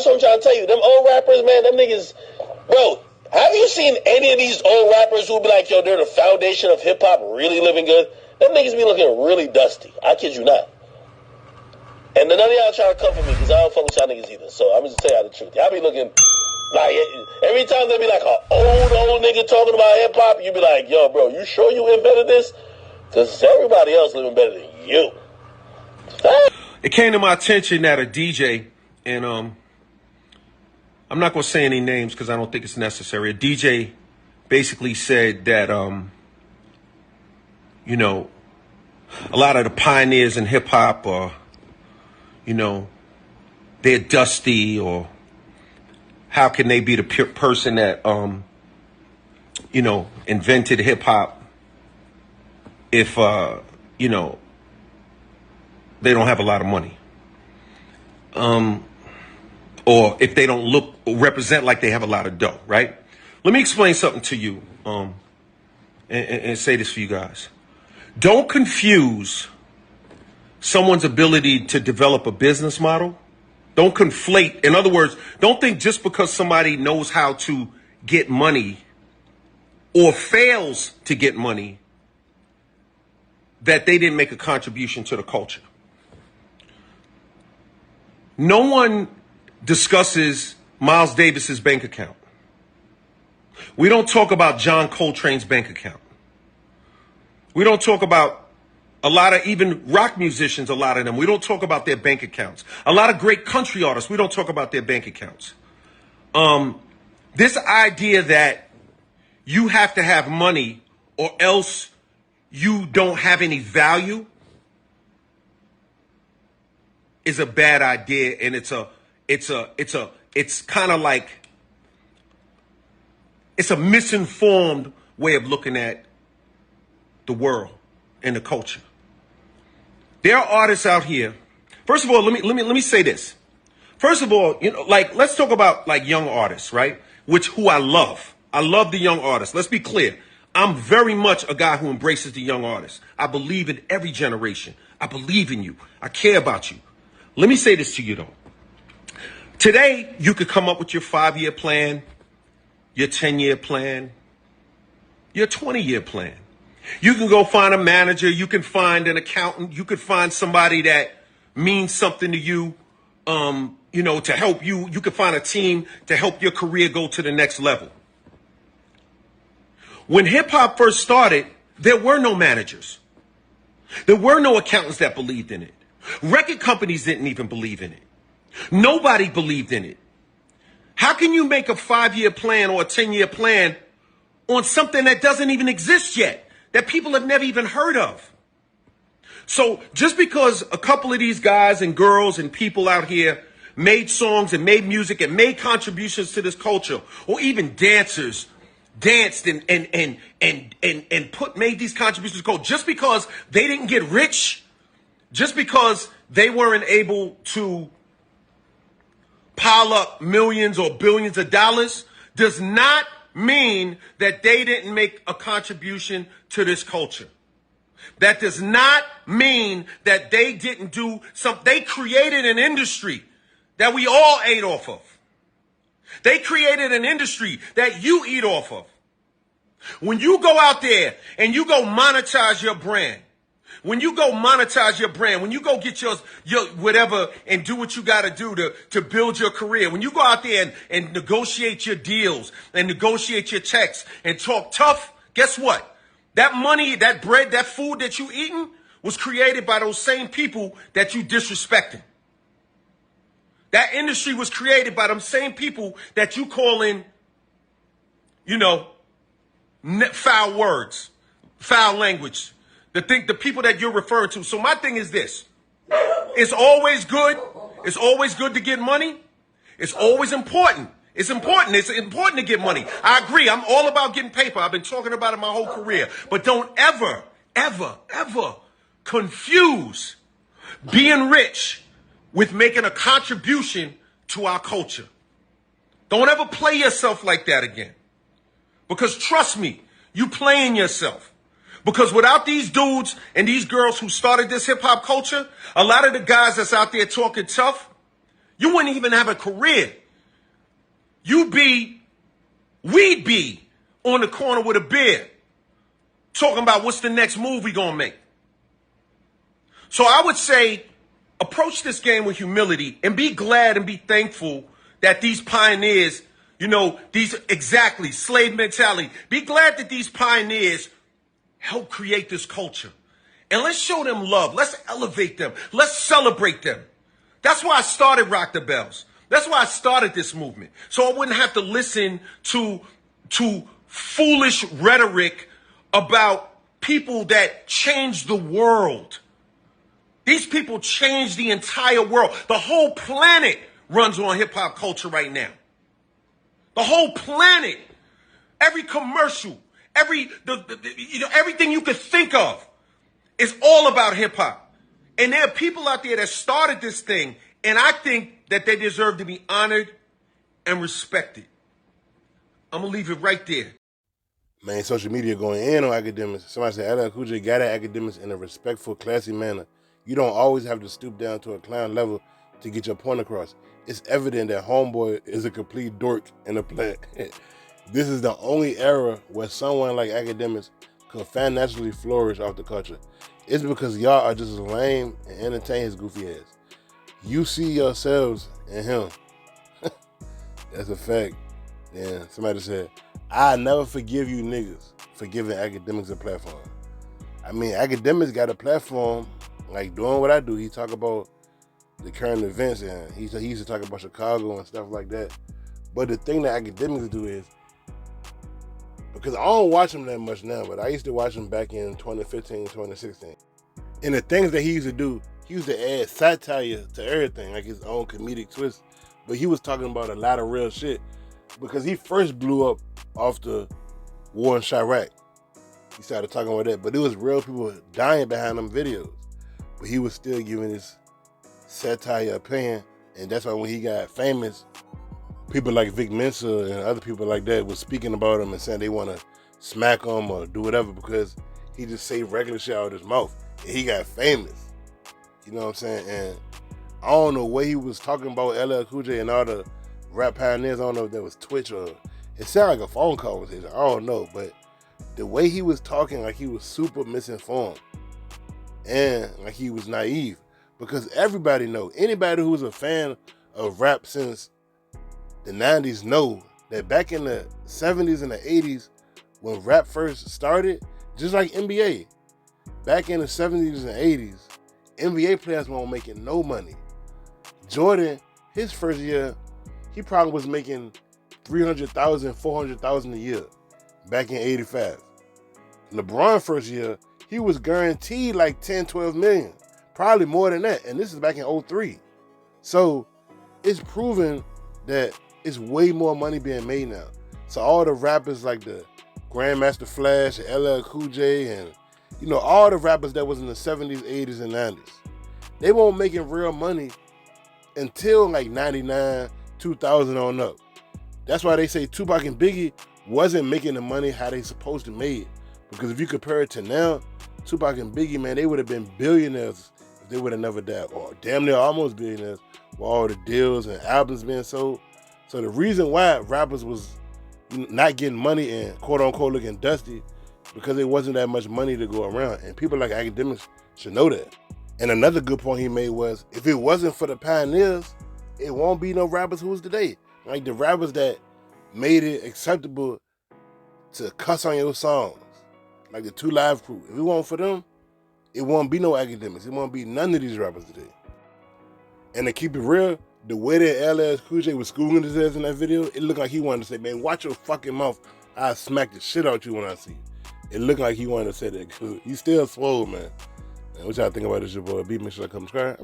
That's what I'm trying to tell you. Them old rappers, man, them niggas, bro. Have you seen any of these old rappers who be like, yo, they're the foundation of hip hop, really living good? Them niggas be looking really dusty. I kid you not. And none of y'all try to come for me because I don't fuck with y'all niggas either. So I'm just tell y'all the truth. Y'all be looking like every time there be like an old nigga talking about hip hop, you be like, yo, bro, you sure you invented this? Because everybody else living better than you. It came to my attention that a DJ, and I'm not going to say any names because I don't think it's necessary. A DJ basically said that, you know, a lot of the pioneers in hip hop are, you know, they're dusty, or how can they be the person that, you know, invented hip hop if, you know, they don't have a lot of money. Or if they don't look or represent like they have a lot of dough, right? Let me explain something to you and say this for you guys. Don't confuse someone's ability to develop a business model. Don't conflate. In other words, don't think just because somebody knows how to get money or fails to get money that they didn't make a contribution to the culture. No one discusses Miles Davis's bank account. We don't talk about John Coltrane's bank account. We don't talk about a lot of even rock musicians, a lot of them. We don't talk about their bank accounts. A lot of great country artists, we don't talk about their bank accounts. This idea that you have to have money or else you don't have any value is a bad idea, and it's kind of like, it's a misinformed way of looking at the world and the culture. There are artists out here. First of all, let me say this. First of all, you know, like, let's talk about like young artists, right? Who I love. I love the young artists. Let's be clear. I'm very much a guy who embraces the young artists. I believe in every generation. I believe in you. I care about you. Let me say this to you, though. Today, you could come up with your 5-year plan, your 10-year plan, your 20-year plan. You can go find a manager. You can find an accountant. You could find somebody that means something to you, you know, to help you. You could find a team to help your career go to the next level. When hip-hop first started, there were no managers. There were no accountants that believed in it. Record companies didn't even believe in it. Nobody believed in it. How can you make a 5-year plan or a 10-year plan on something that doesn't even exist yet, that people have never even heard of? So just because a couple of these guys and girls and people out here made songs and made music and made contributions to this culture, or even dancers danced and made these contributions to culture, just because they didn't get rich, just because they weren't able to pile up millions or billions of dollars, does not mean that they didn't make a contribution to this culture. That does not mean that they didn't do something. They created an industry that we all ate off of. They created an industry that you eat off of. When you go out there and you go monetize your brand, when you go monetize your brand, when you go get your whatever and do what you got to do to build your career, when you go out there and negotiate your deals and negotiate your checks and talk tough, guess what? That money, that bread, that food that you eating was created by those same people that you disrespecting. That industry was created by them same people that you call in, you know, foul words, foul language. The people that you're referring to. So my thing is this. It's always good. It's always good to get money. It's always important. It's important. It's important to get money. I agree. I'm all about getting paper. I've been talking about it my whole career. But don't ever, ever, ever confuse being rich with making a contribution to our culture. Don't ever play yourself like that again. Because trust me, you playing yourself. Because without these dudes and these girls who started this hip hop culture, a lot of the guys that's out there talking tough, You wouldn't even have a career. We'd be on the corner with a beer talking about what's the next move we gonna make. So I would say approach this game with humility and be glad and be thankful that these pioneers, exactly, slave mentality. Be glad that these pioneers helped create this culture. And let's show them love. Let's elevate them. Let's celebrate them. That's why I started Rock the Bells. That's why I started this movement. So I wouldn't have to listen to foolish rhetoric about people that changed the world. These people changed the entire world. The whole planet runs on hip hop culture right now. The whole planet. Every commercial, everything you could think of is all about hip hop. And there are people out there that started this thing, and I think that they deserve to be honored and respected. I'm going to leave it right there. Man, social media going in on Akademiks. Somebody said LL Cool J got at Akademiks in a respectful, classy manner. You don't always have to stoop down to a clown level to get your point across. It's evident that Homeboy is a complete dork and a plant. This is the only era where someone like Akademiks could financially flourish off the culture. It's because y'all are just as lame and entertain his goofy ass. You see yourselves in him. That's a fact. Yeah, somebody said, I never forgive you niggas for giving Akademiks a platform. I mean, Akademiks got a platform, like doing what I do. He talk about the current events, and he used to talk about Chicago and stuff like that. But the thing that Akademiks do is, because I don't watch him that much now, but I used to watch him back in 2015, 2016. And the things that he used to do, he used to add satire to everything, like his own comedic twist. But he was talking about a lot of real shit, because he first blew up off the war in Chirac. He started talking about that, but it was real people dying behind them videos. But he was still giving his satire opinion, and that's why when he got famous, people like Vic Mensa and other people like that was speaking about him and saying they want to smack him or do whatever because he just say regular shit out of his mouth. And he got famous. You know what I'm saying? And I don't know what he was talking about LL Cool J and all the rap pioneers. I don't know if that was Twitch or it sounded like a phone conversation. I don't know. But the way he was talking, like he was super misinformed and like he was naive. Because everybody know, anybody who's a fan of rap since the 90s know that back in the 70s and the 80s, when rap first started, just like NBA, back in the 70s and 80s, NBA players weren't making no money. Jordan, his first year, he probably was making $300,000, $400,000 a year back in 85. LeBron first year, he was guaranteed like 10, 12 million, probably more than that. And this is back in 03. So it's proven that it's way more money being made now. So all the rappers like the Grandmaster Flash, and LL Cool J, and all the rappers that was in the 70s, 80s, and 90s, they weren't making real money until like 99, 2000 on up. That's why they say Tupac and Biggie wasn't making the money how they supposed to make it. Because if you compare it to now, Tupac and Biggie, man, they would have been billionaires if they would have never died. Or damn near almost billionaires with all the deals and albums being sold. So the reason why rappers was not getting money and quote unquote looking dusty, because there wasn't that much money to go around. And people like Akademiks should know that. And another good point he made was, if it wasn't for the pioneers, it won't be no rappers who's today. Like the rappers that made it acceptable to cuss on your songs, like the 2 Live Crew. If it weren't for them, it won't be no Akademiks. It won't be none of these rappers today. And to keep it real, the way that LL Cool J was schooling his ass in that video, it looked like he wanted to say, man, watch your fucking mouth. I'll smack the shit out you when I see you. It looked like he wanted to say that. He's still swole, man. What y'all think about this, your boy B? Make sure to come subscribe.